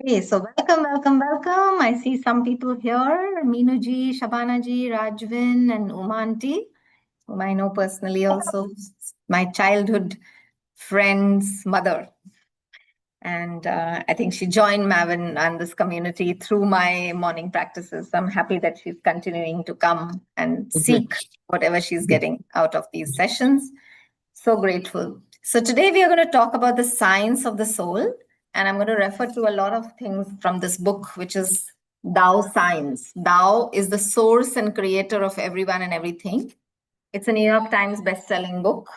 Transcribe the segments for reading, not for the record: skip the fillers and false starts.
Okay, so welcome. I see some people here, Meenuji, Shabanaji, Rajvin, and Umanti, whom I know personally also, my childhood friend's mother. And I think she joined Mavin and this community through my morning practices. I'm happy that she's continuing to come and seek whatever she's getting out of these sessions. So grateful. So today we are going to talk about the science of the soul, and I'm going to refer to a lot of things from this book, which is Tao Science. Tao is the source and creator of everyone and everything. It's a New York Times best-selling book.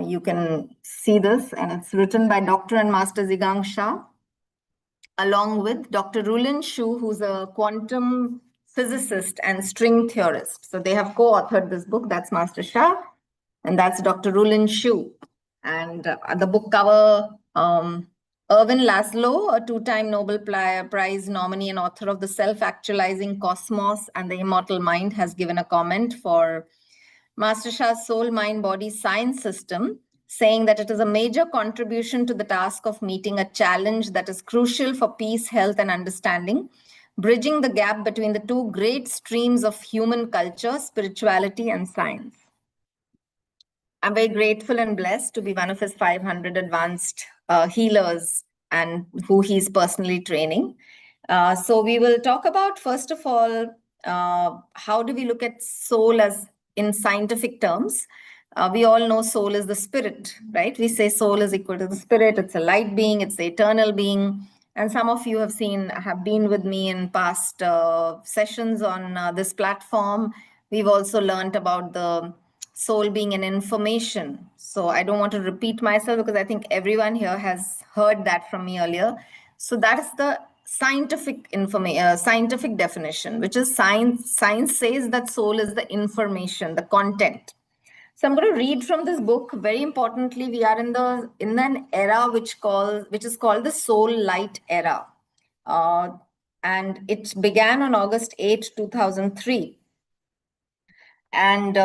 You can see this, and it's written by Dr. and Master Zhigang Shah, along with Dr. Rulin Shu, who's a quantum physicist and string theorist. So they have co-authored this book. That's Master Shah, and that's Dr. Rulin Shu. And the book cover, Erwin Laszlo, a two-time Nobel Prize nominee and author of The Self-Actualizing Cosmos and the Immortal Mind, has given a comment for Master Shah's Soul, Mind, Body Science System, saying that it is a major contribution to the task of meeting a challenge that is crucial for peace, health, and understanding, bridging the gap between the two great streams of human culture, spirituality, and science. I'm very grateful and blessed to be one of his 500 advanced healers and who he's personally training. So we will talk about, first of all, how do we look at soul as in scientific terms? We all know soul is the spirit, right? We say soul is equal to the spirit. It's a light being. It's the eternal being. And some of you have been with me in past sessions on this platform. We've also learned about the soul being an information. So I don't want to repeat myself because I think everyone here has heard that from me earlier. So that is the scientific scientific definition, which is science. Science says that soul is the information, the content. So I'm going to read from this book. Very importantly, we are in an era which is called the soul light era. And it began on August 8, 2003. And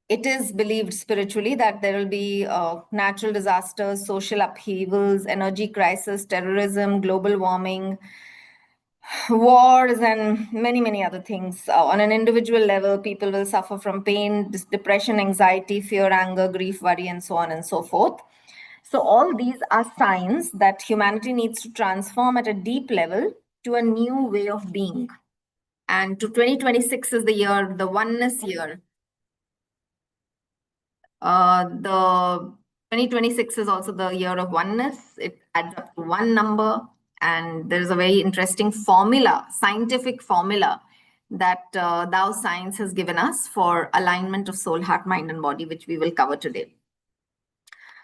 it is believed spiritually that there will be natural disasters, social upheavals, energy crisis, terrorism, global warming, wars, and many other things. On an individual level, people will suffer from pain, depression, anxiety, fear, anger, grief, worry, and so on and so forth. So all these are signs that humanity needs to transform at a deep level to a new way of being. And to 2026 is the year, the oneness year. The 2026 is also the year of oneness. It adds up to one number. And there's a very interesting formula, scientific formula, that Tao Science has given us for alignment of soul, heart, mind, and body, which we will cover today.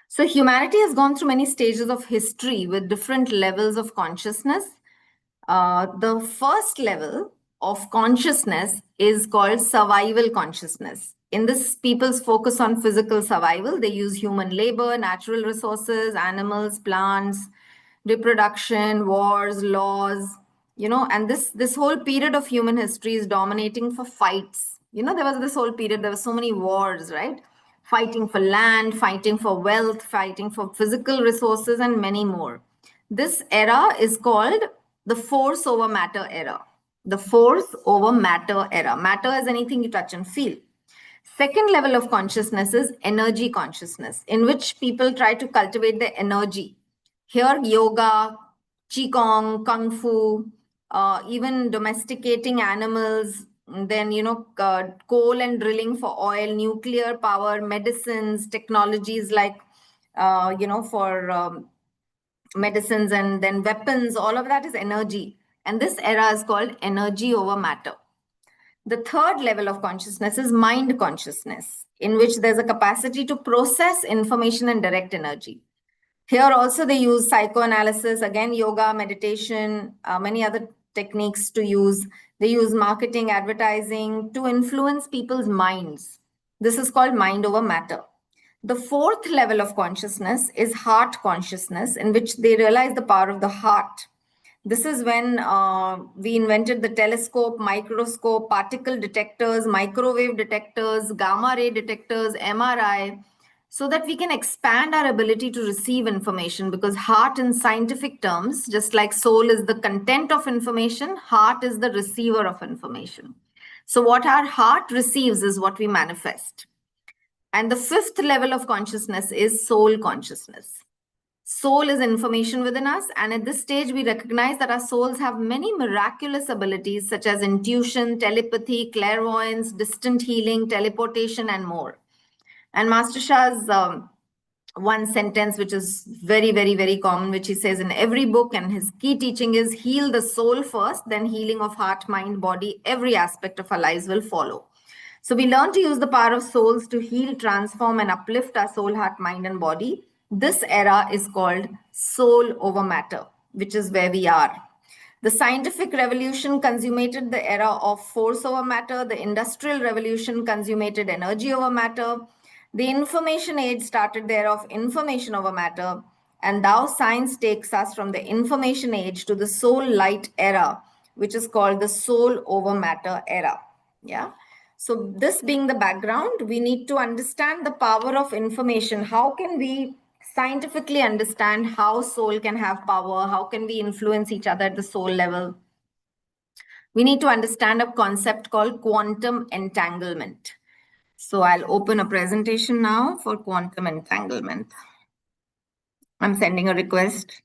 So humanity has gone through many stages of history with different levels of consciousness. The first level of consciousness is called survival consciousness. In this, people's focus on physical survival. They use human labor, natural resources, animals, plants, reproduction, wars, laws, and this whole period of human history is dominating for fights. There was this whole period, there were so many wars, right? Fighting for land, fighting for wealth, fighting for physical resources, and many more. This era is called the force over matter era. The force over matter era. Matter is anything you touch and feel. Second level of consciousness is energy consciousness, in which people try to cultivate their energy. Here, yoga, qigong, kung fu, even domesticating animals, then, coal and drilling for oil, nuclear power, medicines, technologies like, for medicines, and then weapons, all of that is energy. And this era is called energy over matter. The third level of consciousness is mind consciousness, in which there's a capacity to process information and direct energy. Here also they use psychoanalysis, again, yoga, meditation, many other techniques to use. They use marketing, advertising to influence people's minds. This is called mind over matter. The fourth level of consciousness is heart consciousness, in which they realize the power of the heart. This is when we invented the telescope, microscope, particle detectors, microwave detectors, gamma ray detectors, MRI. so that we can expand our ability to receive information, because heart in scientific terms, just like soul is the content of information, heart is the receiver of information. So what our heart receives is what we manifest. And the fifth level of consciousness is soul consciousness. Soul is information within us, and at this stage we recognize that our souls have many miraculous abilities such as intuition, telepathy, clairvoyance, distant healing, teleportation, and more. And Master Shah's one sentence, which is very, very, very common, which he says in every book, and his key teaching is heal the soul first, then healing of heart, mind, body, every aspect of our lives will follow. So we learn to use the power of souls to heal, transform, and uplift our soul, heart, mind, and body. This era is called soul over matter, which is where we are. The scientific revolution consummated the era of force over matter. The industrial revolution consummated energy over matter. The information age started the era of information over matter. And now science takes us from the information age to the soul light era, which is called the soul over matter era. Yeah. So this being the background, we need to understand the power of information. How can we scientifically understand how soul can have power? How can we influence each other at the soul level? We need to understand a concept called quantum entanglement. So I'll open a presentation now for quantum entanglement. I'm sending a request.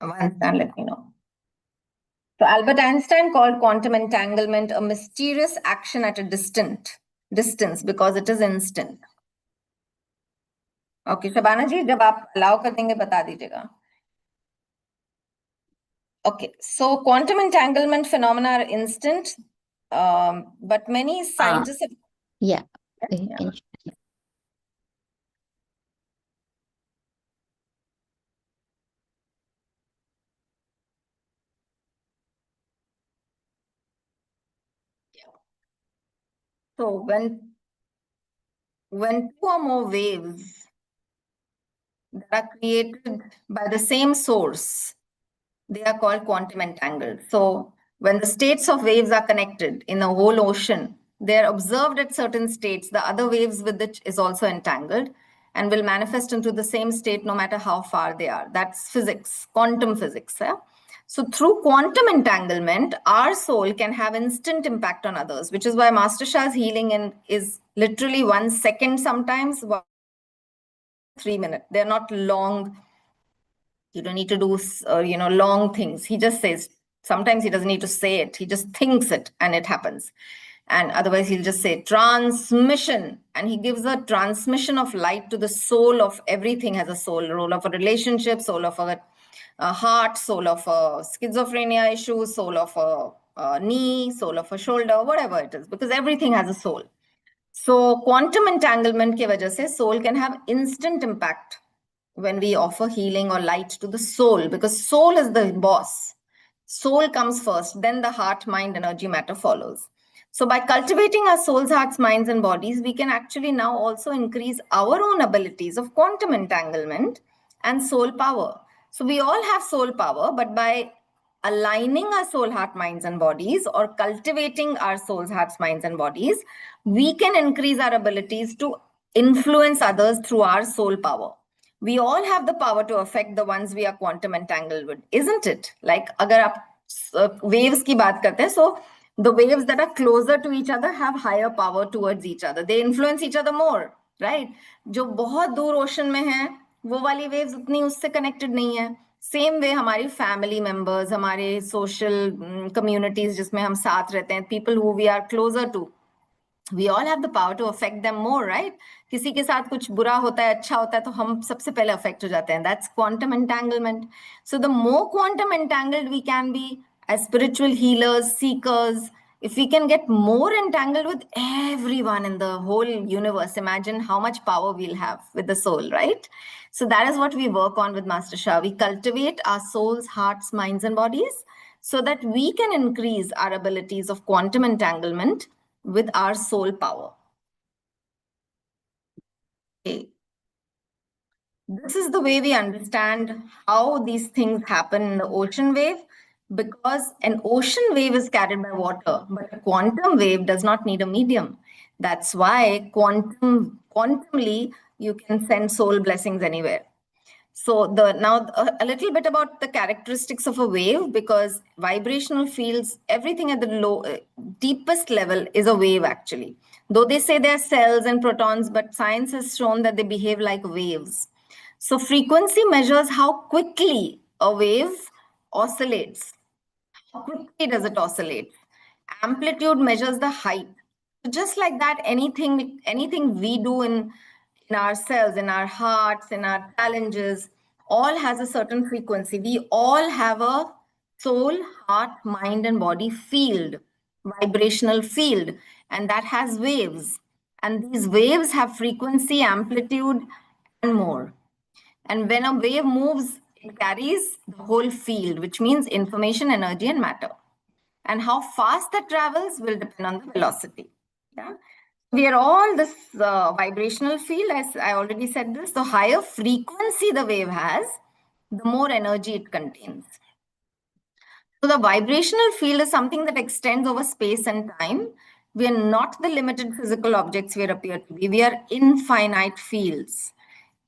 Once done, let me know. So Albert Einstein called quantum entanglement a mysterious action at a distance because it is instant. Okay, Shabana जी जब आप allow कर देंगे बता दीजिएगा. Okay, so quantum entanglement phenomena are instant, but many scientists have... Yeah. Yeah. So when two or more waves that are created by the same source, they are called quantum entangled. So when the states of waves are connected in a whole ocean, they are observed at certain states. The other waves with it is also entangled and will manifest into the same state no matter how far they are. That's physics, quantum physics. Yeah? So through quantum entanglement, our soul can have instant impact on others, which is why Master Shah's healing is literally 1 second sometimes, 3 minutes. They're not long. You don't need to do, long things. He just says, sometimes he doesn't need to say it. He just thinks it and it happens. And otherwise he'll just say transmission. And he gives a transmission of light to the soul of everything has a soul. Soul of a relationship, soul of a heart, soul of a schizophrenia issue, soul of a knee, soul of a shoulder, whatever it is, because everything has a soul. So quantum entanglement ke wajah se soul can have instant impact when we offer healing or light to the soul, because soul is the boss. Soul comes first, then the heart, mind, energy, matter follows. So by cultivating our souls, hearts, minds, and bodies, we can actually now also increase our own abilities of quantum entanglement and soul power. So we all have soul power, but by aligning our soul, heart, minds, and bodies, or cultivating our souls, hearts, minds, and bodies, we can increase our abilities to influence others through our soul power. We all have the power to affect the ones we are quantum entangled with, isn't it? Like, agar aap waves ki baat karte hain, so the waves that are closer to each other have higher power towards each other. They influence each other more, right? जो बहुत दूर ocean में है, वो वाली waves उतनी उससे connected नहीं है. सेम वे हमारी फैमिली मेंबर्स, हमारे सोशल कम्युनिटीज जिसमें हम साथ रहते हैं, people who we are closer to, we all have the power to affect them more, right? किसी के साथ कुछ बुरा होता है, अच्छा होता है, तो हम सबसे पहले affect हो जाते हैं. That's quantum entanglement. So the more quantum entangled we can be as spiritual healers, seekers, if we can get more entangled with everyone in the whole universe, imagine how much power we'll have with the soul, right? So that is what we work on with Master Shah. We cultivate our souls, hearts, minds, and bodies so that we can increase our abilities of quantum entanglement with our soul power. Okay. This is the way we understand how these things happen in the ocean wave, because an ocean wave is carried by water, but a quantum wave does not need a medium. That's why quantumly, you can send soul blessings anywhere. So now a little bit about the characteristics of a wave, because vibrational fields, everything at the deepest level is a wave actually. Though they say they're cells and protons, but science has shown that they behave like waves. So frequency measures how quickly a wave oscillates. How quickly does it oscillate? Amplitude measures the height. Just like that, anything we do in ourselves, in our hearts, in our challenges, all has a certain frequency. We all have a soul, heart, mind, and body field, vibrational field, and that has waves. And these waves have frequency, amplitude, and more. And when a wave moves, it carries the whole field, which means information, energy, and matter. And how fast that travels will depend on the velocity. Yeah? We are all this vibrational field, as I already said this. The higher frequency the wave has, the more energy it contains. So the vibrational field is something that extends over space and time. We are not the limited physical objects we appear to be. We are infinite fields.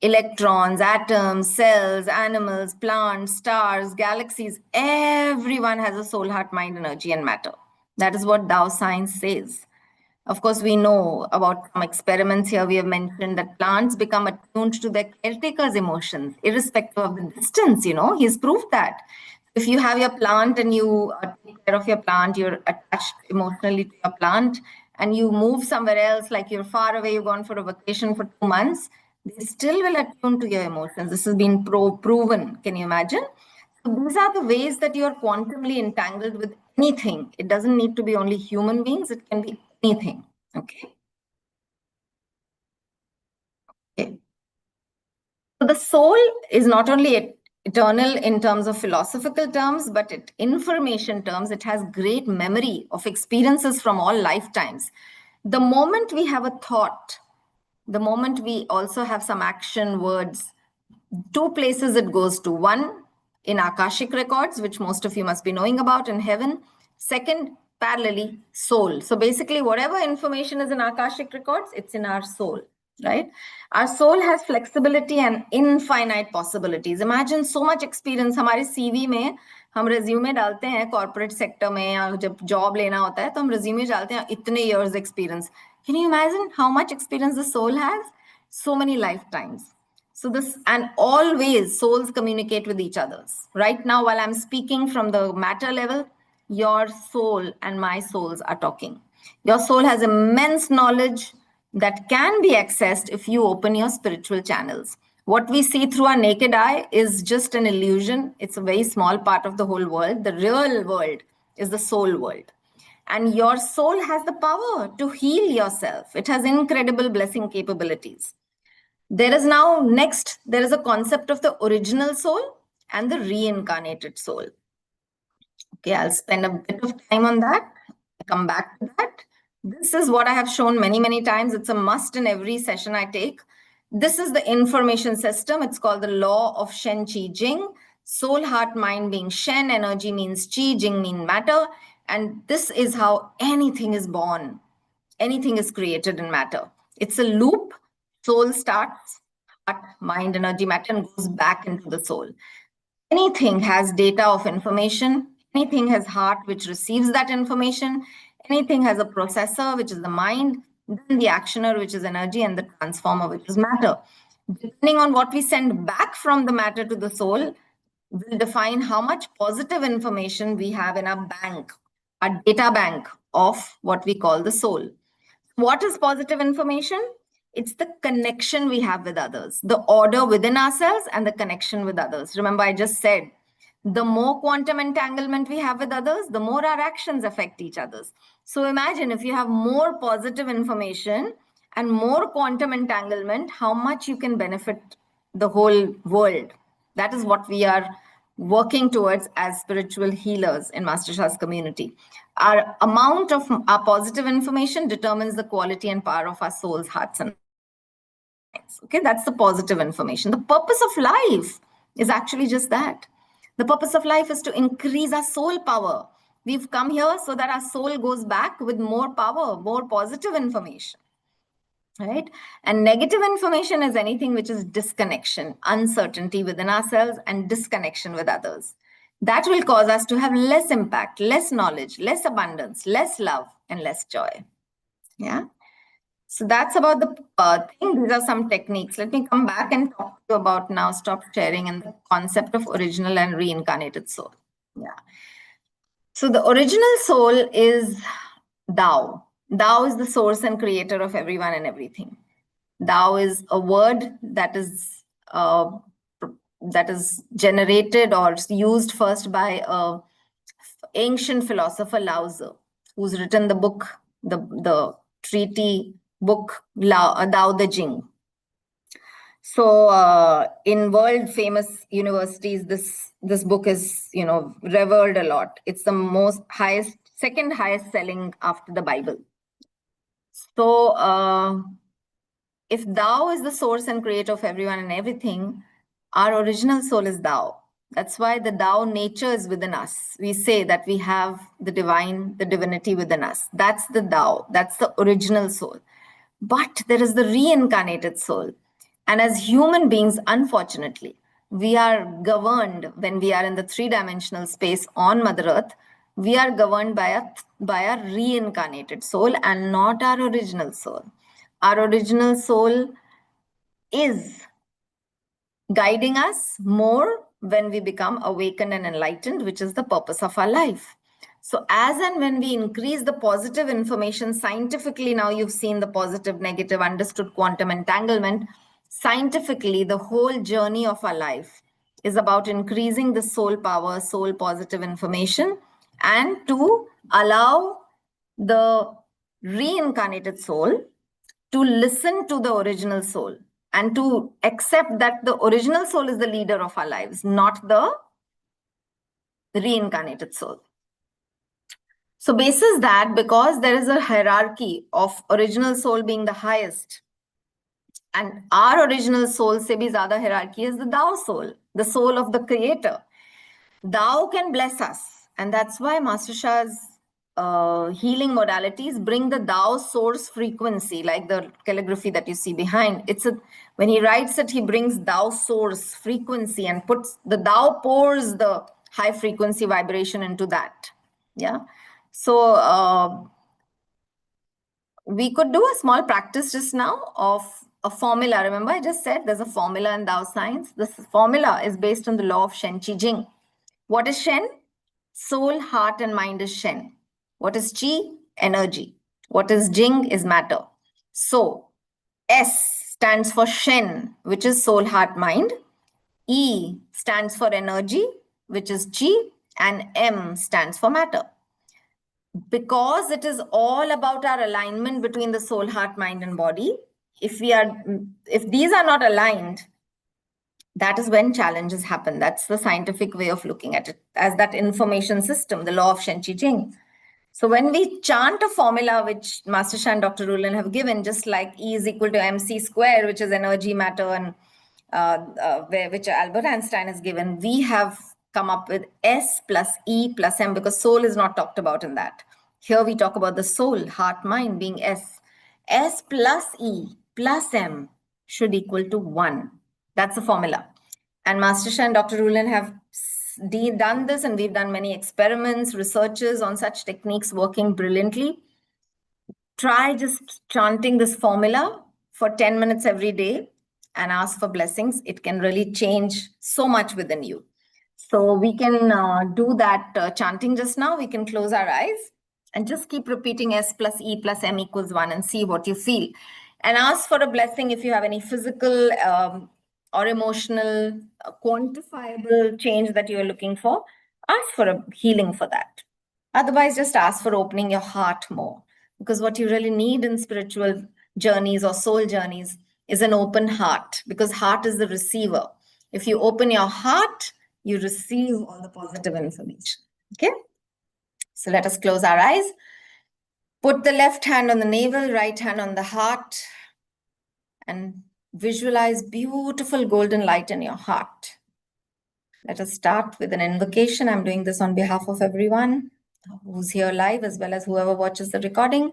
Electrons, atoms, cells, animals, plants, stars, galaxies, everyone has a soul, heart, mind, energy, and matter. That is what Tao science says. Of course, we know about some experiments here. We have mentioned that plants become attuned to their caretaker's emotions, irrespective of the distance. He's proved that. If you have your plant and you take care of your plant, you're attached emotionally to your plant, and you move somewhere else, like you're far away, you've gone for a vacation for 2 months, they still will attune to your emotions. This has been proven. Can you imagine? So these are the ways that you're quantumly entangled with anything. It doesn't need to be only human beings, it can be anything. Okay. Okay. So the soul is not only eternal in terms of philosophical terms, but in information terms, it has great memory of experiences from all lifetimes. The moment we have a thought, the moment we also have some action, words, two places it goes to. One, in Akashic records, which most of you must be knowing about in heaven. Second, parallelly, soul. So basically, whatever information is in Akashic records, it's in our soul, right? Our soul has flexibility and infinite possibilities. Imagine so much experience. हमारे CV में हम resume डालते हैं corporate sector में, या जब job लेना होता है तो हम resume डालते हैं इतने years experience. Can you imagine how much experience the soul has? So many lifetimes. So this, and always souls communicate with each other. Right now, while I'm speaking from the matter level, your soul and my souls are talking. Your soul has immense knowledge that can be accessed if you open your spiritual channels. What we see through our naked eye is just an illusion. It's a very small part of the whole world. The real world is the soul world. And your soul has the power to heal yourself. It has incredible blessing capabilities. There is now there is a concept of the original soul and the reincarnated soul. Okay, I'll spend a bit of time on that. I'll come back to that. This is what I have shown many, many times. It's a must in every session I take. This is the information system. It's called the law of Shen Qi Jing. Soul, heart, mind being Shen, energy means Qi, Jing means matter. And this is how anything is born. Anything is created in matter. It's a loop. Soul starts, heart, mind, energy, matter, and goes back into the soul. Anything has data of information. Anything has heart, which receives that information. Anything has a processor, which is the mind, then the actioner, which is energy, and the transformer, which is matter. Depending on what we send back from the matter to the soul, will define how much positive information we have in our bank, our data bank of what we call the soul. What is positive information? It's the connection we have with others, the order within ourselves and the connection with others. Remember, I just said, the more quantum entanglement we have with others, the more our actions affect each other's. So imagine if you have more positive information and more quantum entanglement, how much you can benefit the whole world. That is what we are working towards as spiritual healers in Master Shah's community. Our amount of our positive information determines the quality and power of our souls, hearts, and minds. Okay, that's the positive information. The purpose of life is actually just that. The purpose of life is to increase our soul power. We've come here so that our soul goes back with more power, more positive information. right? And negative information is anything which is disconnection, uncertainty within ourselves, and disconnection with others. That will cause us to have less impact, less knowledge, less abundance, less love, and less joy. Yeah. So that's about the thing. These are some techniques. Let me come back and talk to you about now. Stop sharing and the concept of original and reincarnated soul. Yeah. So the original soul is Tao. Tao is the source and creator of everyone and everything. Tao is a word uh, that is generated or used first by a ancient philosopher Lao Tzu, who's written the book, the treaty book Tao Te Ching. So in world famous universities, this book is revered a lot. It's the second highest selling after the Bible. So if Tao is the source and creator of everyone and everything, our original soul is Tao. That's why the Tao nature is within us. We say that we have the divine, the divinity within us. That's the Tao. That's the original soul. But there is the reincarnated soul. And as human beings, unfortunately, we are governed when we are in the three-dimensional space on Mother Earth. We are governed by a reincarnated soul and not our original soul. Our original soul is guiding us more when we become awakened and enlightened, which is the purpose of our life. So as and when we increase the positive information scientifically, now you've seen the positive, negative, understood quantum entanglement. Scientifically, the whole journey of our life is about increasing the soul power, soul positive information, and to allow the reincarnated soul to listen to the original soul and to accept that the original soul is the leader of our lives, not the reincarnated soul. So, basis that, because there is a hierarchy of original soul being the highest, and our original soul se bhi zyada hierarchy is the Tao soul, the soul of the creator. Tao can bless us, and that's why Master Shah's healing modalities bring the Tao source frequency, like the calligraphy that you see behind. When he writes it, he brings Tao source frequency and puts the Tao pours the high frequency vibration into that. Yeah. So we could do a small practice just now of a formula. Remember, I just said there's a formula in Tao science. This formula is based on the law of Shen Qi Jing. What is Shen? Soul, heart, and mind is Shen. What is Qi? Energy. What is Jing? Is matter. So, S stands for Shen, which is soul, heart, mind. E stands for energy, which is Qi. And M stands for matter. Because it is all about our alignment between the soul, heart, mind, and body. If these are not aligned, that is when challenges happen. That's the scientific way of looking at it, as that information system, the law of Shen Qi Jing. So when we chant a formula which Master Sha and Dr. Rulin have given, just like E is equal to mc square, which is energy, matter, and which Albert Einstein has given, we have come up with S plus E plus M, because soul is not talked about in that. Here we talk about the soul, heart, mind being S. S plus E plus M should equal to 1. That's the formula. And Master Shah and Dr. Rulin have done this, and we've done many experiments, researches on such techniques working brilliantly. Try just chanting this formula for 10 minutes every day and ask for blessings. It can really change so much within you. So we can do that chanting just now. We can close our eyes and just keep repeating S plus E plus M equals 1 and see what you feel. And ask for a blessing if you have any physical or emotional, quantifiable change that you're looking for. Ask for a healing for that. Otherwise, just ask for opening your heart more. Because what you really need in spiritual journeys or soul journeys is an open heart, because heart is the receiver. If you open your heart, you receive all the positive information. Okay? So let us close our eyes. Put the left hand on the navel, right hand on the heart, and visualize beautiful golden light in your heart. Let us start with an invocation. I'm doing this on behalf of everyone who's here live, as well as whoever watches the recording.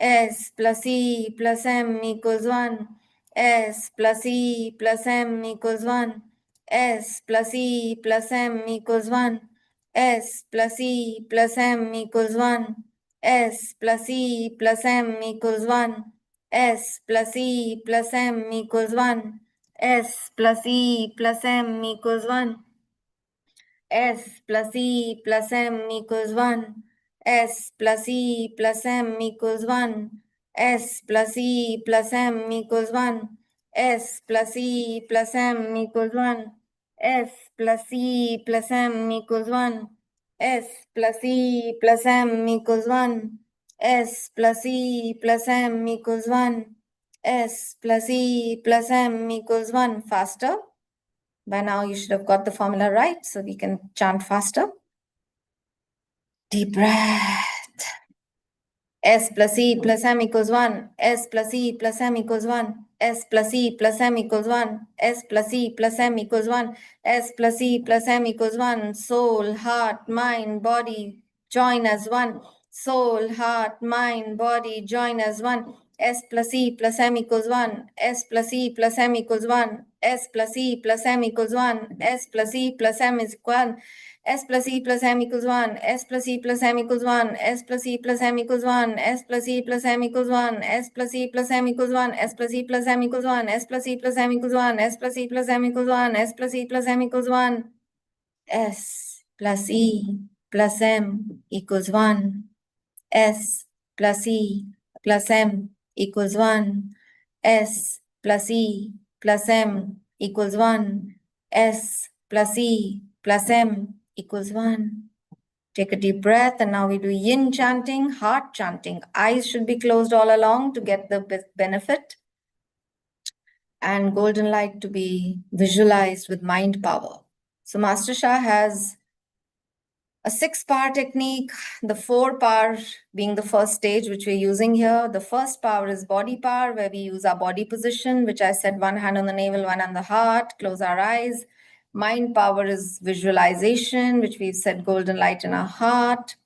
S plus E plus M equals 1. S plus E plus M equals 1. S plus E plus M equals 1. S plus E plus M equals 1. S plus E plus M equals 1. S plus E plus M equals 1. S plus E plus M equals 1. S plus E plus M equals 1. S plus E plus M equals 1. S plus E plus M equals 1. S plus E plus M equals 1. S plus E plus M equals 1. S plus E plus M equals 1. S plus E plus M equals 1. S plus E plus M equals 1. Faster. By now, you should have got the formula right, so we can chant faster. Deep breath. S plus E plus M equals 1. S plus E plus M equals 1. S plus E plus M equals 1. S plus E plus M equals 1. S plus E plus M equals 1. Soul, heart, mind, body, join as one. Soul, heart, mind, body, join as one. S plus E plus M equals 1. S plus E plus M equals 1. S plus E plus M equals 1. S plus E plus M is 1. S plus E plus M equals 1. S plus E plus M equals 1. S plus E plus M equals 1. S plus E plus M equals 1. S plus E plus M equals 1. S plus E plus M equals 1. S plus E plus M equals 1. S plus E plus M equals 1. S plus E plus M equals 1. S plus E plus M equals 1. S plus E plus M equals 1. S plus E plus M equals 1. S plus E plus M equals 1. Take a deep breath, and now we do yin chanting, heart chanting. Eyes should be closed all along to get the benefit, and golden light to be visualized with mind power. So Master Shah has a 6-power technique, the 4-power being the first stage, which we're using here. The first power is body power, where we use our body position, which I said, one hand on the navel, one on the heart, close our eyes. Mind power is visualization, which we've said golden light in our heart.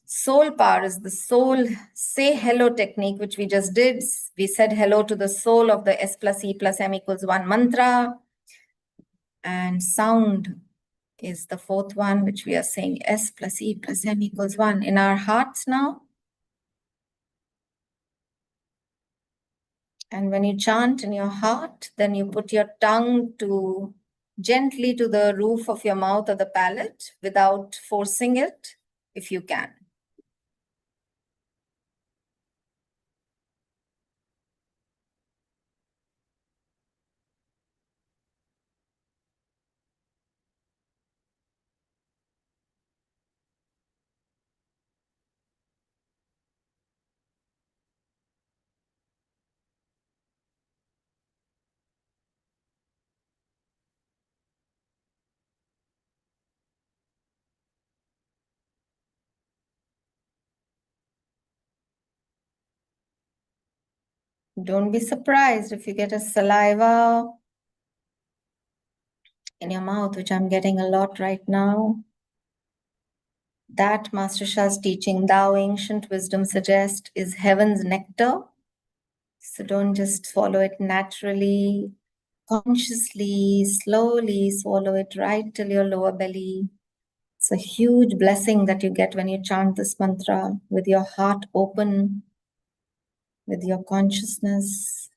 Soul power is the soul say hello technique, which we just did. We said hello to the soul of the S plus E plus M equals 1 mantra. And sound is the 4th one, which we are saying S plus E plus M equals 1 in our hearts now. And when you chant in your heart, then you put your tongue gently to the roof of your mouth or the palate without forcing it, if you can. Don't be surprised if you get a saliva in your mouth, which I'm getting a lot right now. That Master Shah's teaching, thou ancient wisdom suggests, is heaven's nectar. So don't just swallow it naturally, consciously, slowly swallow it right till your lower belly. It's a huge blessing that you get when you chant this mantra with your heart open, with your consciousness.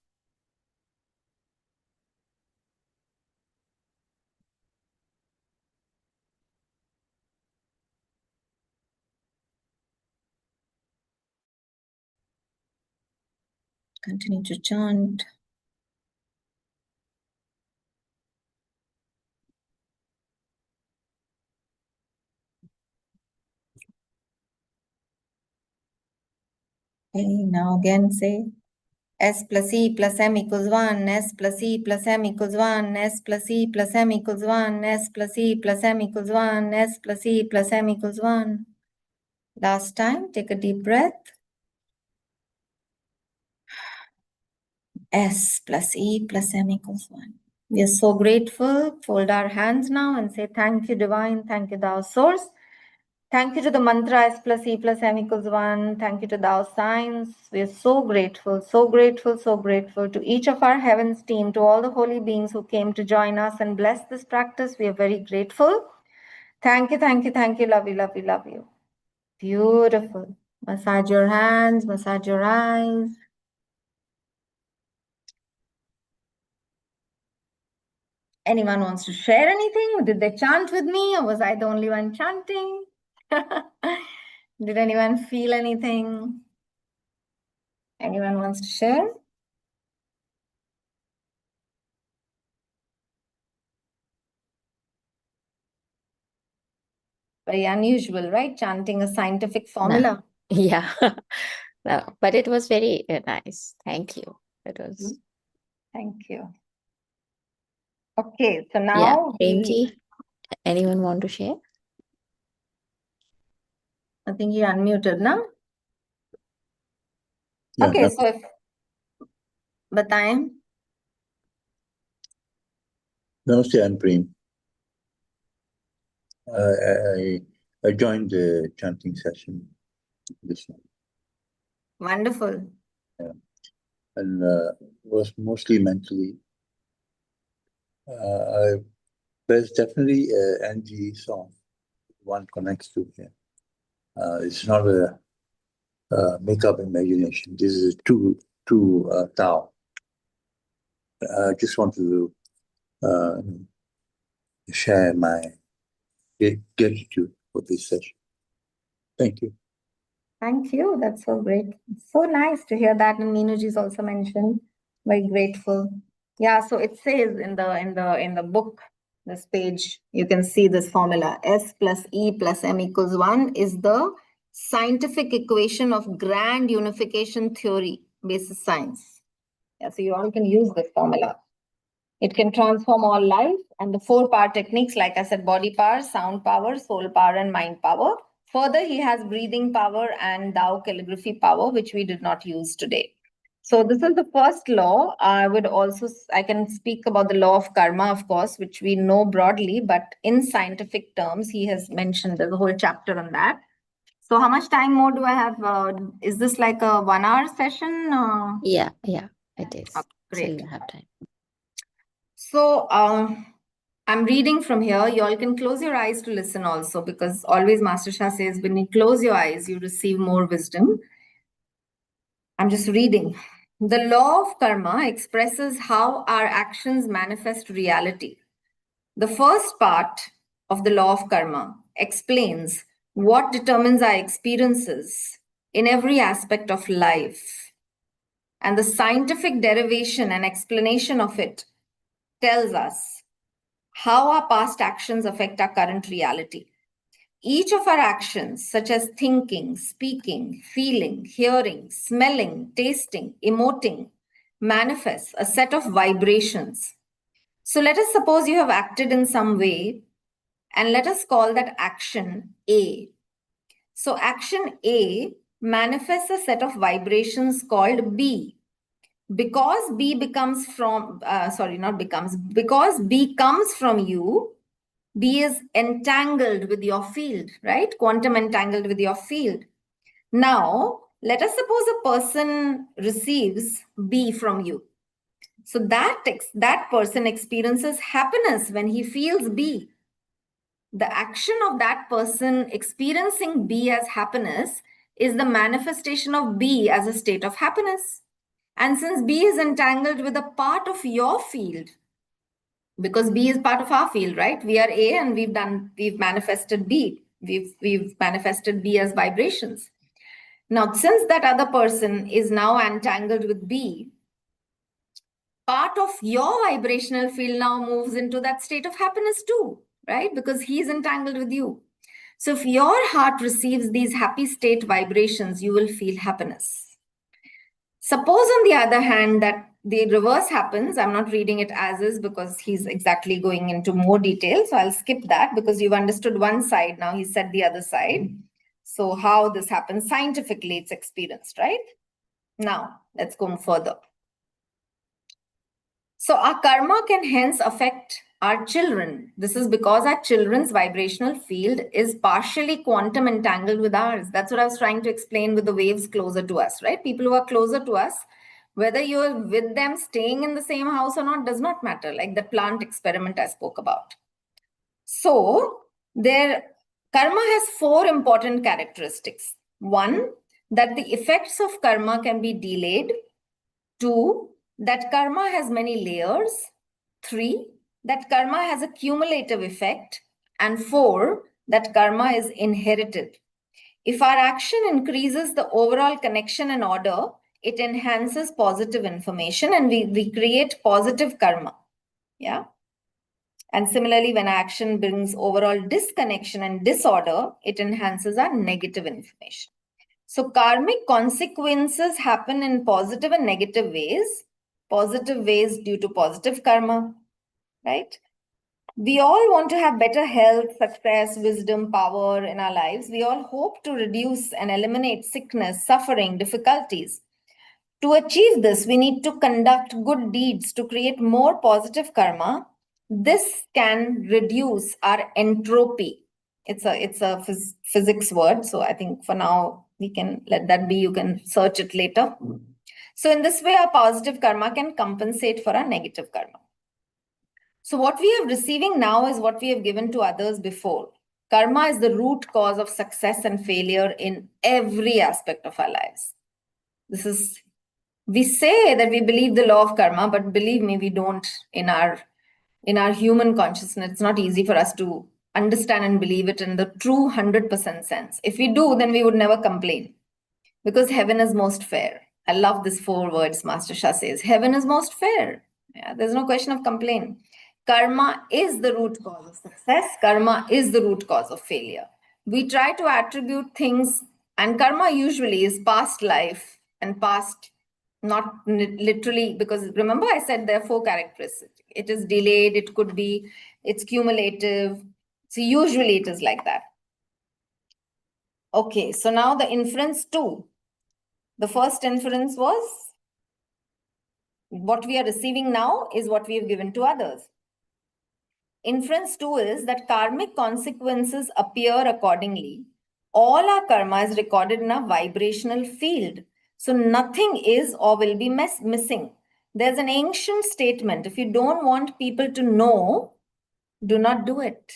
Continue to chant. Okay, now again say S plus E plus M equals 1, S plus E plus M equals 1, S plus E plus M equals 1, S plus E plus M equals 1, S plus E plus M equals 1. Last time, take a deep breath. S plus E plus M equals 1. We are so grateful. Fold our hands now and say, thank you, Divine. Thank you, Thou Source. Thank you to the mantra S plus E plus M equals 1. Thank you to Dao Science. We are so grateful, so grateful, so grateful to each of our heavens team, to all the holy beings who came to join us and bless this practice. We are very grateful. Thank you, thank you, thank you. Love you, love you, love you. Beautiful. Massage your hands, massage your eyes. Anyone wants to share anything? Did they chant with me, or was I the only one chanting? Did anyone feel anything? Anyone wants to share? Very unusual, right? Chanting a scientific formula. No. Yeah. No, but it was very nice. Thank you. It was. Thank you. Okay, so Yeah. now Premji, anyone want to share? I think you're unmuted now. Yeah, Okay, so if बताएं. Namaste, I'm Prem. I joined the chanting session this morning. Wonderful. And was mostly mentally. There's definitely an energy song one connects to here. It's not a make-up imagination. This is true Tao. I just wanted to share my gratitude for this session. Thank you. Thank you. That's so great. It's so nice to hear that. And Meenuji's also mentioned. Very grateful. Yeah, so it says in the book, this page, you can see this formula. S plus E plus M equals 1 is the scientific equation of grand unification theory, basis science. Yeah, so you all can use this formula. It can transform all life, and the 4 power techniques, like I said, body power, sound power, soul power, and mind power. Further, he has breathing power and Tao calligraphy power, which we did not use today. So this is the first law. I can speak about the law of karma, of course, which we know broadly, but in scientific terms, he has mentioned there's a whole chapter on that. So how much time more do I have? Is this like a 1 hour session? Yeah, it is. Oh, great. So you have time. So I'm reading from here. You all can close your eyes to listen also, because always Master Shah says when you close your eyes, you receive more wisdom. I'm just reading. The law of karma expresses how our actions manifest reality. The first part of the law of karma explains what determines our experiences in every aspect of life. And the scientific derivation and explanation of it tells us how our past actions affect our current reality. Each of our actions, such as thinking, speaking, feeling, hearing, smelling, tasting, emoting, manifests a set of vibrations. So let us suppose you have acted in some way, and let us call that action A. So action A manifests a set of vibrations called B. Because B becomes from, because B comes from you, B is entangled with your field, right? Quantum entangled with your field. Now, let us suppose a person receives B from you. So that person experiences happiness when he feels B. The action of that person experiencing B as happiness is the manifestation of B as a state of happiness. And since B is entangled with a part of your field, because B is part of our field, right? We are A and we've manifested B. We've manifested B as vibrations. Now, since that other person is now entangled with B, part of your vibrational field now moves into that state of happiness too, right? Because he's entangled with you. So if your heart receives these happy state vibrations, you will feel happiness. Suppose, on the other hand, that the reverse happens. I'm not reading it as is because he's exactly going into more detail. So I'll skip that because you've understood one side. Now he said the other side. So how this happens scientifically, it's experienced, right? Now let's go further. So our karma can hence affect our children. This is because our children's vibrational field is partially quantum entangled with ours. That's what I was trying to explain with the waves closer to us, right? People who are closer to us, whether you're with them staying in the same house or not, does not matter, like the plant experiment I spoke about. So their karma has 4 important characteristics. 1, that the effects of karma can be delayed. 2, that karma has many layers. 3, that karma has a cumulative effect. And 4, that karma is inherited. If our action increases the overall connection and order, it enhances positive information and we create positive karma. Yeah. And similarly, when action brings overall disconnection and disorder, it enhances our negative information. So karmic consequences happen in positive and negative ways. Positive ways due to positive karma, right? We all want to have better health, success, wisdom, power in our lives. We all hope to reduce and eliminate sickness, suffering, difficulties. To achieve this, we need to conduct good deeds to create more positive karma. This can reduce our entropy. It's a physics word, so I think for now we can let that be. You can search it later. So in this way, our positive karma can compensate for our negative karma. So what we are receiving now is what we have given to others before. Karma is the root cause of success and failure in every aspect of our lives. We say that we believe the law of karma, but believe me, we don't in our human consciousness. It's not easy for us to understand and believe it in the true 100% sense. If we do, then we would never complain, because heaven is most fair. I love these 4 words Master Shah says. Heaven is most fair. Yeah, there's no question of complaint. Karma is the root cause of success. Karma is the root cause of failure. We try to attribute things, and karma usually is past life and past, not literally, because remember I said there are 4 characteristics. It is delayed, it could be, it's cumulative. So usually it is like that. Okay, so now the inference 2. The first inference was what we are receiving now is what we have given to others. Inference 2 is that karmic consequences appear accordingly. All our karma is recorded in a vibrational field. So nothing is or will be missing. There's an ancient statement. If you don't want people to know, do not do it.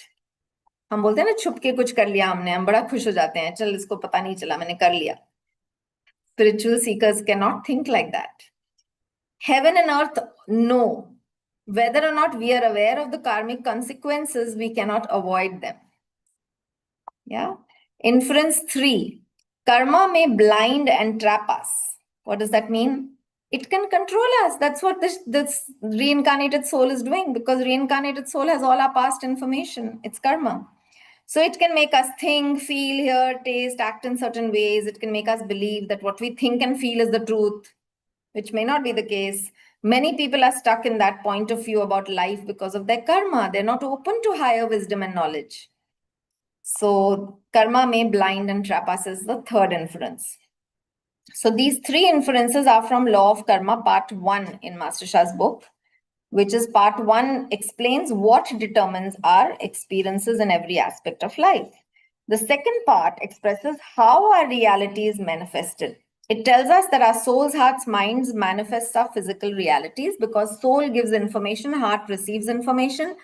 हम बोलते हैं ना, छुप के कुछ कर लिया हमने, हम बड़ा खुश हो जाते हैं, चल इसको पता नहीं चला, मैंने कर लिया. Spiritual seekers cannot think like that. Heaven and earth know. Whether or not we are aware of the karmic consequences, we cannot avoid them. Yeah. Inference 3. Karma may blind and trap us. What does that mean? It can control us. That's what this reincarnated soul is doing, because reincarnated soul has all our past information. It's karma. So it can make us think, feel, hear, taste, act in certain ways. It can make us believe that what we think and feel is the truth, which may not be the case. Many people are stuck in that point of view about life because of their karma. They're not open to higher wisdom and knowledge. So karma may blind and trap us is the third inference. So these 3 inferences are from Law of Karma, part 1 in Master Shah's book, which is part 1 explains what determines our experiences in every aspect of life. The second part expresses how our reality is manifested. It tells us that our souls, hearts, minds manifest our physical realities, because soul gives information, heart receives information,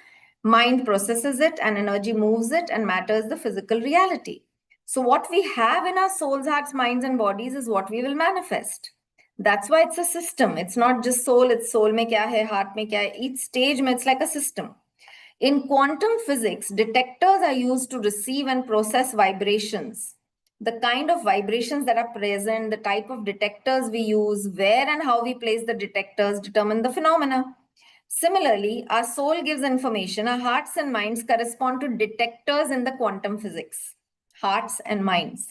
mind processes it, and energy moves it, and matter is the physical reality. So what we have in our souls, hearts, minds, and bodies is what we will manifest. That's why it's a system. It's not just soul, it's soul mein kya hai, heart mein kya hai. Each stage mein it's like a system. In quantum physics, detectors are used to receive and process vibrations. The kind of vibrations that are present, the type of detectors we use, where and how we place the detectors determine the phenomena. Similarly, our soul gives information. Our hearts and minds correspond to detectors in the quantum physics. Hearts and minds.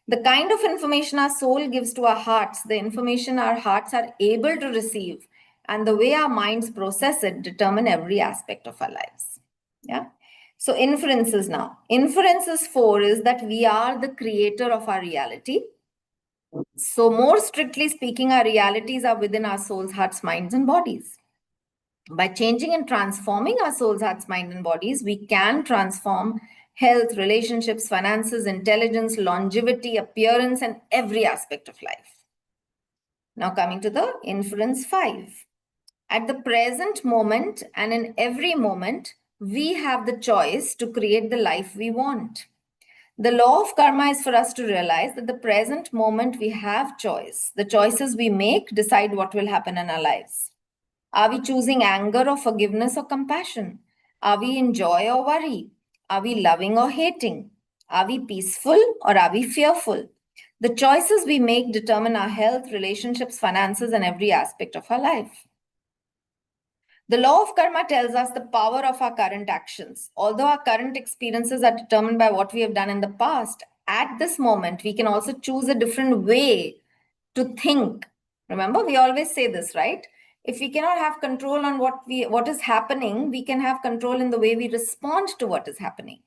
The kind of information our soul gives to our hearts, the information our hearts are able to receive, and the way our minds process it determine every aspect of our lives. Yeah. So inferences now. Inferences 4 is that we are the creator of our reality. So more strictly speaking, our realities are within our souls, hearts, minds, and bodies. By changing and transforming our souls, hearts, mind, and bodies, we can transform health, relationships, finances, intelligence, longevity, appearance, and every aspect of life. Now, coming to the inference 5. At the present moment and in every moment, we have the choice to create the life we want. The law of karma is for us to realize that the present moment we have choice. The choices we make decide what will happen in our lives. Are we choosing anger or forgiveness or compassion? Are we in joy or worry? Are we loving or hating? Are we peaceful or are we fearful? The choices we make determine our health, relationships, finances, and every aspect of our life. The law of karma tells us the power of our current actions. Although our current experiences are determined by what we have done in the past, at this moment, we can also choose a different way to think. Remember, we always say this, right? If we cannot have control on what is happening, we can have control in the way we respond to what is happening.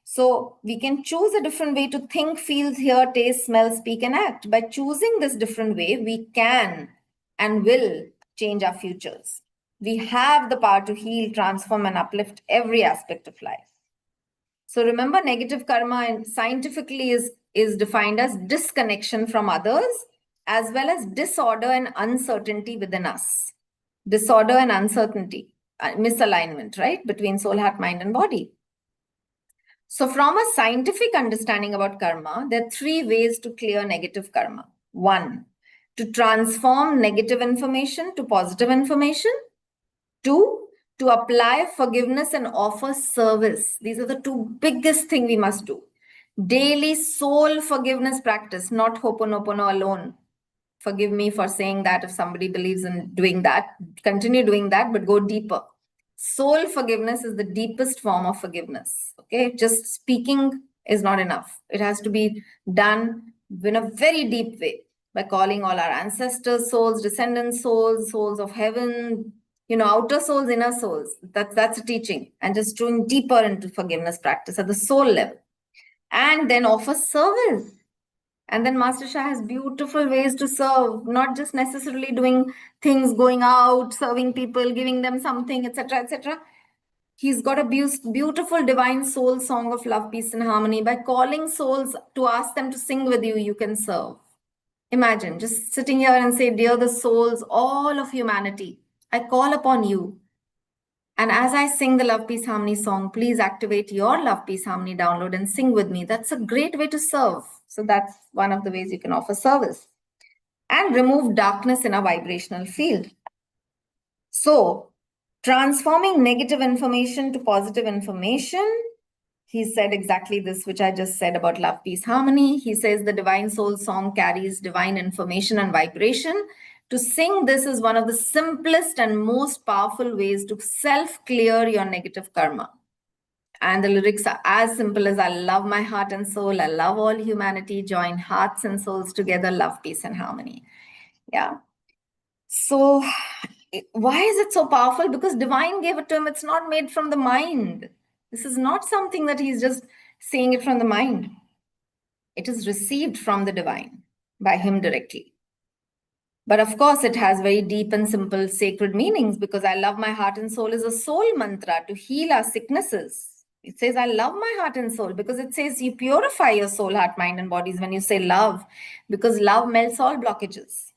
So we can choose a different way to think, feel, hear, taste, smell, speak, and act. By choosing this different way, we can and will change our futures. We have the power to heal, transform, and uplift every aspect of life. So remember, negative karma scientifically is defined as disconnection from others, as well as disorder and uncertainty within us. Disorder and uncertainty, misalignment, right, between soul, heart, mind, and body. So from a scientific understanding about karma, there are 3 ways to clear negative karma. 1, to transform negative information to positive information. 2, to apply forgiveness and offer service. These are the 2 biggest things we must do. Daily soul forgiveness practice, not Ho'oponopono alone. Forgive me for saying that if somebody believes in doing that, continue doing that, but go deeper. Soul forgiveness is the deepest form of forgiveness. Okay, just speaking is not enough. It has to be done in a very deep way by calling all our ancestors' souls, descendants' souls, souls of heaven, outer souls, inner souls. That's a teaching, and just going deeper into forgiveness practice at the soul level, and then offer service. And then Master Shah has beautiful ways to serve, not just necessarily doing things, going out, serving people, giving them something, etc., etc. He's got a beautiful divine soul song of love, peace, and harmony. By calling souls to ask them to sing with you, you can serve. Imagine just sitting here and say, dear the souls, all of humanity, I call upon you. And as I sing the Love, Peace, Harmony song, please activate your Love, Peace, Harmony download and sing with me. That's a great way to serve. So that's one of the ways you can offer service. And remove darkness in a vibrational field. So transforming negative information to positive information. He said exactly this, which I just said about love, peace, harmony. He says the divine soul song carries divine information and vibration. To sing this is one of the simplest and most powerful ways to self-clear your negative karma. And the lyrics are as simple as I love my heart and soul. I love all humanity. Join hearts and souls together. Love, peace, and harmony. Yeah. So why is it so powerful? Because divine gave it to him. It's not made from the mind. This is not something that he's just saying it from the mind. It is received from the divine by him directly. But of course, it has very deep and simple sacred meanings, because I love my heart and soul is a soul mantra to heal our sicknesses. It says, I love my heart and soul, because it says you purify your soul, heart, mind, and bodies when you say love, because love melts all blockages.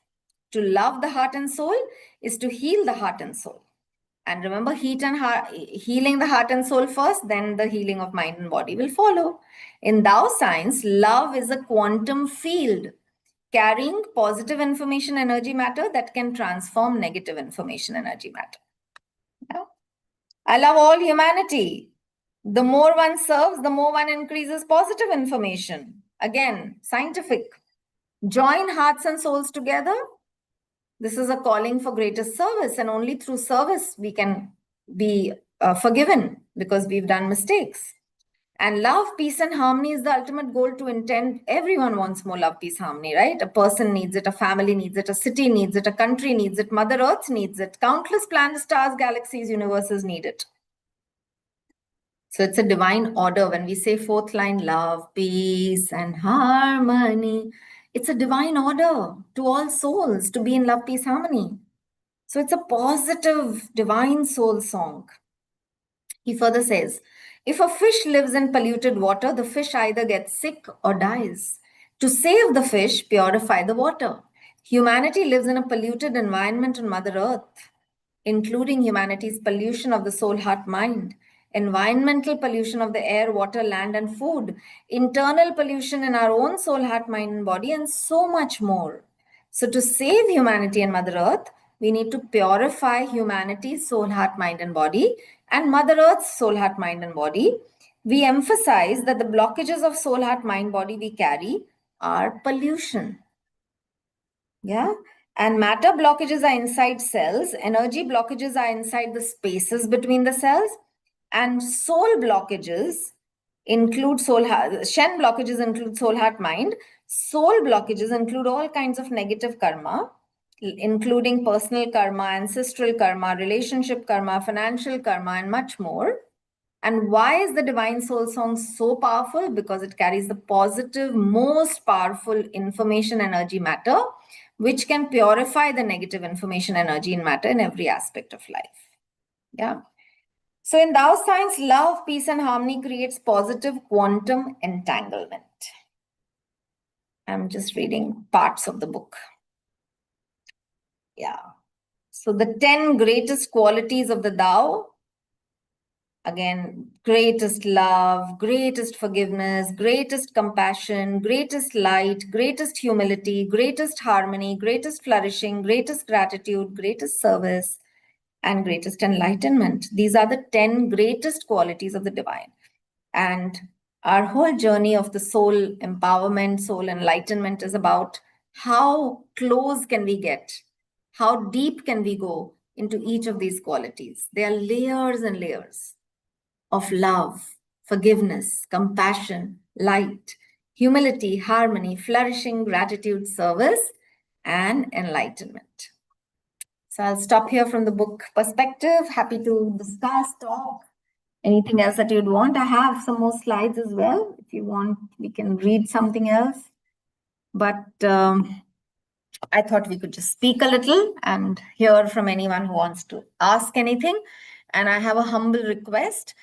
To love the heart and soul is to heal the heart and soul. And remember, healing the heart and soul first, then the healing of mind and body will follow. In Tao science, love is a quantum field carrying positive information energy matter that can transform negative information energy matter. Yeah. I love all humanity. The more one serves, the more one increases positive information. Again, scientific. Join hearts and souls together. This is a calling for greater service, and only through service we can be forgiven because we've done mistakes. And love, peace, and harmony is the ultimate goal to intend. Everyone wants more love, peace, harmony, right? A person needs it, a family needs it, a city needs it, a country needs it, Mother Earth needs it. Countless planets, stars, galaxies, universes need it. So it's a divine order. When we say 4th line, love, peace, and harmony, it's a divine order to all souls to be in love, peace, harmony. So it's a positive divine soul song. He further says, if a fish lives in polluted water, the fish either gets sick or dies. To save the fish, purify the water. Humanity lives in a polluted environment on Mother Earth, including humanity's pollution of the soul, heart, mind, environmental pollution of the air, water, land, and food, internal pollution in our own soul, heart, mind, and body, and so much more. So, to save humanity and Mother Earth, we need to purify humanity's soul, heart, mind, and body, and Mother Earth's soul, heart, mind, and body. We emphasize that the blockages of soul, heart, mind, body we carry are pollution. Yeah. And matter blockages are inside cells, energy blockages are inside the spaces between the cells, and soul blockages include Shen blockages include soul, heart, mind. Soul blockages include all kinds of negative karma, including personal karma, ancestral karma, relationship karma, financial karma, and much more. And why is the Divine Soul Song so powerful? Because it carries the positive, most powerful information, energy, matter, which can purify the negative information, energy, and matter in every aspect of life. Yeah. So in Tao science, love, peace, and harmony creates positive quantum entanglement. I'm just reading parts of the book. Yeah. So the 10 greatest qualities of the Tao. Again, greatest love, greatest forgiveness, greatest compassion, greatest light, greatest humility, greatest harmony, greatest flourishing, greatest gratitude, greatest service, and greatest enlightenment. These are the 10 greatest qualities of the divine. And our whole journey of the soul empowerment, soul enlightenment is about how close can we get? How deep can we go into each of these qualities? There are layers and layers of love, forgiveness, compassion, light, humility, harmony, flourishing, gratitude, service, and enlightenment. So I'll stop here from the book perspective. Happy to discuss, talk, anything else that you'd want. I have some more slides as well. If you want, we can read something else. But I thought we could just speak a little and hear from anyone who wants to ask anything. And I have a humble request.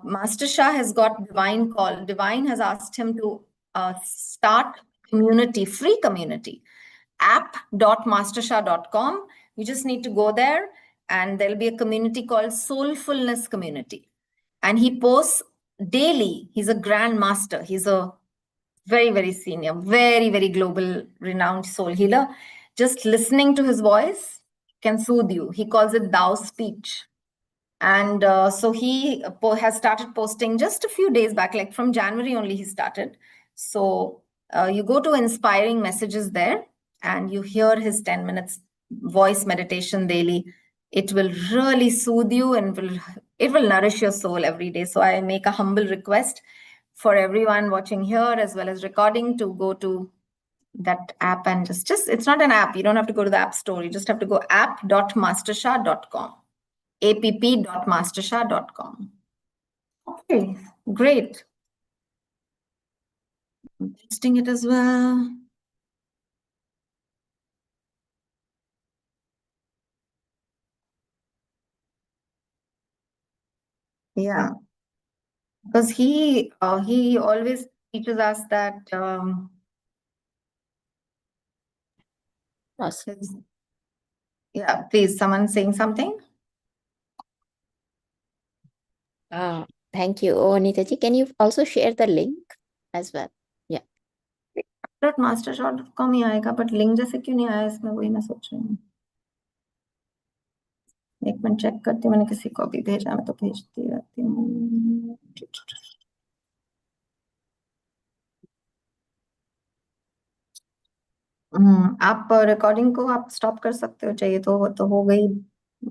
Master Shah has got Divine call. Divine has asked him to start community, free community, app.mastershah.com. You just need to go there and there'll be a community called Soulfulness Community. And he posts daily. He's a grand master. He's a very, very senior, very, very global renowned soul healer. Just listening to his voice can soothe you. He calls it Tao speech. And so he has started posting just a few days back, like from January only he started. So you go to inspiring messages there and you hear his 10 minutes voice meditation daily. It will really soothe you and it will nourish your soul every day. So I make a humble request for everyone watching here as well as recording to go to that app and just it's not an app. You don't have to go to the app store. You just have to go app.mastershah.com. app.mastershah.com. Okay, great. I'm testing it as well. Yeah, because he always teaches us that Awesome. yeah, please, someone saying something? Thank you. Oh, Anitaji, can you also share the link as well? Yeah. .mastershah.com ही आएगा but link जैसे क्यों नहीं आया इसमें वही मैं सोच रही हूँ एक मिनट चेक करती हूँ मैंने किसी को भी भेजा मैं तो भेजती रहती हूँ आप रिकॉर्डिंग को आप स्टॉप कर सकते हो चाहिए तो हो गई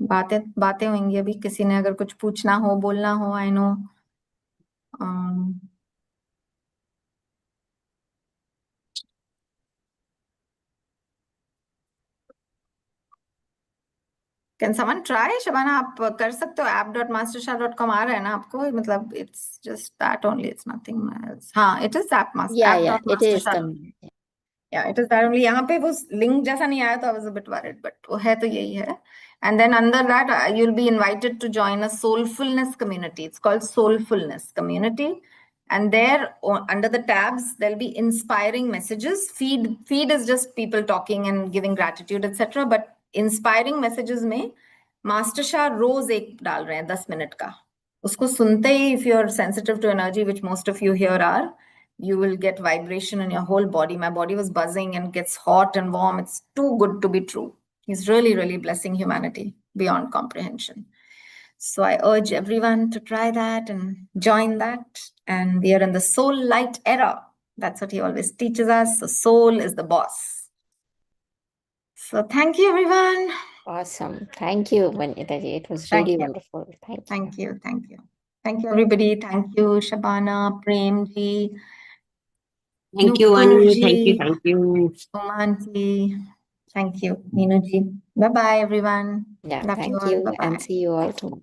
बातें बातें होंगी अभी किसी ने अगर कुछ पूछना हो बोलना हो I know can someone try Shabana आप कर सकते हो app.mastershah.com आ रहा है ना आपको मतलब it's just that only it's nothing else हाँ it is Yeah, it is app.mastershah coming. Yeah, it is that only. यहाँ पे वो link जैसा नहीं आया तो I was a bit worried, but वो है तो यही है. And then under that, you'll be invited to join a soulfulness community. It's called Soulfulness Community. And there, under the tabs, there'll be inspiring messages. Feed is just people talking and giving gratitude, etc. But inspiring messages में Master Shah रोज एक डाल रहे हैं 10 minute का. उसको सुनते ही, if you're sensitive to energy, which most of you here are, you will get vibration in your whole body. My body was buzzing and gets hot and warm. It's too good to be true. He's really, really blessing humanity beyond comprehension. So I urge everyone to try that and join that. And we are in the soul light era. That's what he always teaches us. The soul is the boss. So thank you, everyone. Awesome. Thank you, Vanita ji. It was Thank really you. wonderful. Thank you. Thank you. Thank you. Thank you, everybody. Thank you, Shabana, Prem ji. Thank you, Nupur Anu. ji. Thank you. Omanti. Thank you, Meenu ji. Bye-bye, everyone. Yeah, Love you thank all. you, Bye-bye. and see you all tomorrow.